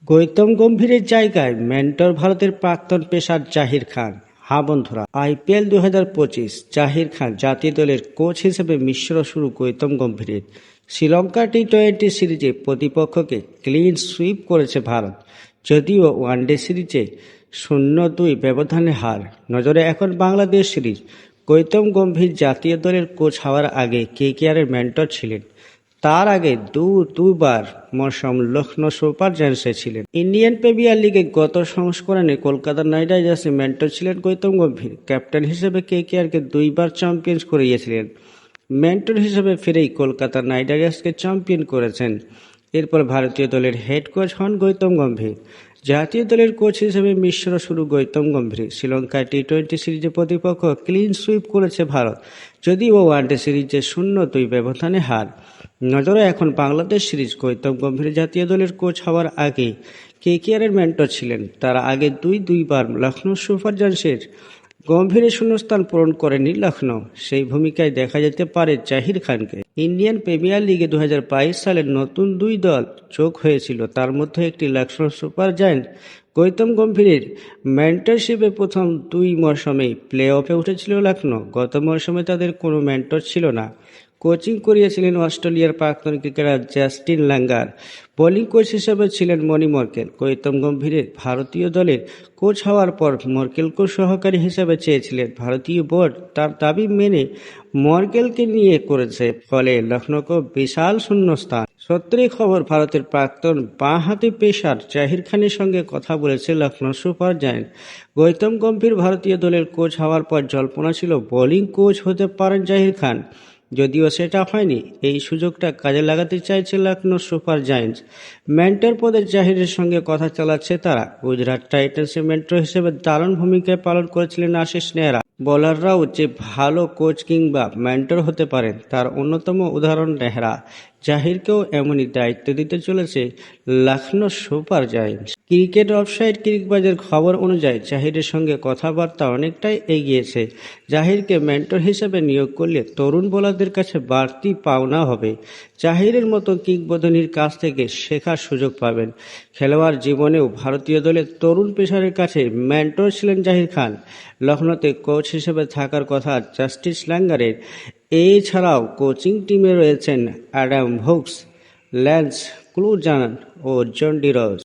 গৌতম গম্ভীরের জায়গায় মেন্টর ভারতের প্রাক্তন পেসার জাহির খান। হ্যাঁ বন্ধুরা, IPL 2025 জাহির খান জাতীয় দলের কোচ হিসেবে মিশ্র শুরু গৌতম গম্ভীরের। শ্রীলঙ্কা T20 সিরিজে প্রতিপক্ষকে ক্লিন সুইপ করেছে ভারত, যদিও ওয়ানডে সিরিজে 0-2 ব্যবধানে হার। নজরে এখন বাংলাদেশ সিরিজ। গৌতম গম্ভীর জাতীয় দলের কোচ হওয়ার আগে KKR-এর মেন্টর ছিলেন। তার আগে দুবার মরশুম লখনৌ সুপার জায়ান্টসে ছিলেন। ইন্ডিয়ান প্রিমিয়ার লিগে গত সংস্করণে কলকাতা নাইট রাইডার্সের মেন্টর ছিলেন গৌতম গম্ভীর। ক্যাপ্টেন হিসেবে KKR-কে 2বার চ্যাম্পিয়ন করিয়েছিলেন। মেন্টর হিসেবে ফিরেই কলকাতা নাইট রাইডার্সকে চ্যাম্পিয়ন করেছেন। এরপর ভারতীয় দলের হেড কোচ হন গৌতম গম্ভীর। জাতীয় দলের কোচ হিসেবে মিশ্র শুরু গৌতম গম্ভীর। শ্রীলঙ্কা T20 সিরিজে প্রতিপক্ষ ক্লিন সুইপ করেছে ভারত, যদিও ওয়ানডে সিরিজে 0-2 ব্যবধানে হার। নজরে এখন বাংলাদেশ সিরিজ। গৌতম গম্ভীর জাতীয় দলের কোচ হওয়ার আগে KKR-এর মেন্টর ছিলেন। তার আগে দুইবার লখনৌ সুপার জায়ান্টসের গম্ভীরের শূন্যস্থান পূরণ করেনি লখনৌ। সেই ভূমিকায় দেখা যেতে পারে জাহির খানকে। ইন্ডিয়ান প্রিমিয়ার লিগে 2022 সালে নতুন 2 দল যোগ হয়েছিল, তার মধ্যে একটি লখনৌ সুপার জায়ান্ট। গৌতম গম্ভীরের মেন্টরশিপে প্রথম 2 মরশুমেই প্লে অফে উঠেছিল লখনৌ। গত মরশুমে তাদের কোনো মেন্টর ছিল না। কোচিং করিয়েছিলেন অস্ট্রেলিয়ার প্রাক্তন cricketer Justin Langer. Bowling coach হিসেবে ছিলেন মনি মর্কেল। গৌতম গম্ভীরের ভারতীয় দলের কোচ হওয়ার পর মর্কেলকে সহকারী হিসেবে চেয়েছিলেন ভারতীয় বোর্ড। তার দাবি মেনে মর্কেলকে নিয়ে করেছে, ফলে লখনৌকে বিশাল শূন্যস্থান। সত্যিই খবর, ভারতের প্রাক্তন বাঁ-হাতি পেসার জাহির খানের সঙ্গে কথা বলেছে লখনৌ সুপার জায়ান্ট। গৌতম গম্ভীর ভারতীয় দলের কোচ হওয়ার পর জল্পনা ছিল বোলিং কোচ হতে পারেন জাহির খান, যদিও সেটা হয়নি। এই সুযোগটা কাজে লাগাতে চাইছে লখনৌ সুপার জায়ান্টস। মেন্টর পদে জাহিরের সঙ্গে কথা চালাচ্ছে তারা। গুজরাট টাইটান্সের মেন্টর হিসেবে দারুণ ভূমিকায় পালন করেছিলেন আশিস নেহরা। বোলাররাও যে ভালো কোচ কিংবা মেন্টর হতে পারেন তার অন্যতম উদাহরণ নেহরা। জাহিরকেও এমনই দায়িত্ব দিতে চলেছে Lucknow super giants. Cricket offside ক্রিকবাজের খবর অনুযায়ী জাহিরের সঙ্গে কথাবার্তা অনেকটাই এগিয়েছে। জাহিরকে মেন্টর হিসেবে নিয়োগ করলে তরুণ বোলারদের কাছে বাড়তি পাওনা হবে। জাহিরের মতো কিংবদন্তির কাছ থেকে শেখার সুযোগ পাবেন। খেলোয়াড় জীবনেও ভারতীয় দলের তরুণ পেসারের কাছে মেন্টর ছিলেন জাহির খান। লখনৌতে কোচ হিসেবে থাকার কথা জাস্টিন ল্যাঙ্গারের। এছাড়াও কোচিং টিমে রয়েছেন অ্যাডাম হুকস, ল্যান্স ক্লুজান ও জন ডিরজ।